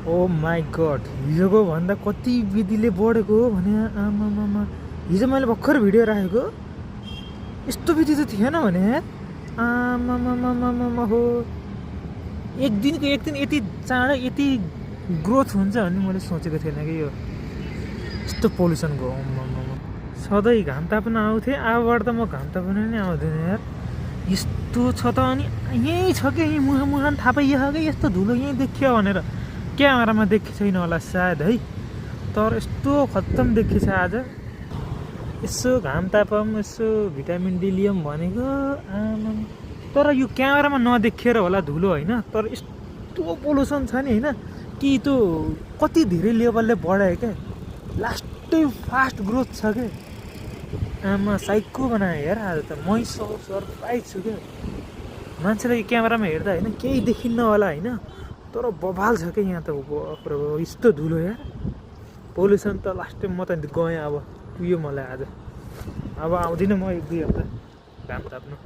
Oh my God, हिजोको भन्दा कति विधिले बढेको हो भने आमामामा। हिजो मैले भर्खर भिडियो राखेको, यस्तो विधि त थिएन भने आमामामामा हो। एक दिन यति चाँडै यति ग्रोथ हुन्छ भन्ने मैले सोचेको थिएन कि यो यस्तो पोल्युसनको। सधैँ घाम ताप्न आउँथेँ, अबबाट त म घाम ताप्न नै आउँदैन यार। यस्तो छ त अनि यहीँ छ कि यहीँ मुहान थाहा पाइयो कि यस्तो धुलो यहीँ देखियो भनेर। क्यामेरामा देखेको छैन होला सायद है, तर यस्तो खत्तम देखिन्छ आज। यसो घाम तापौँ, यसो भिटामिन डी लियौँ भनेको आमा। तर यो क्यामेरामा नदेखिएर होला धुलो होइन, तर यस्तो पोल्युसन छ नि होइन कि त्यो कति धेरै लेभलले बढायो क्या। लास्टै फास्ट ग्रोथ छ क्या आमा। साइको बनायो यार आज त। मै सरप्राइज छु क्या। मान्छेले यो क्यामेरामा हेर्दा होइन केही देखिन्न होला होइन, तर बवाल छ क्या यहाँ त। यस्तो धुलो यार, पोल्युसन त लास्टै। म त गएँ अब, पुग्यो मलाई आज। अब आउँदिनँ म एक दुई हप्ता घाम ताप्नु।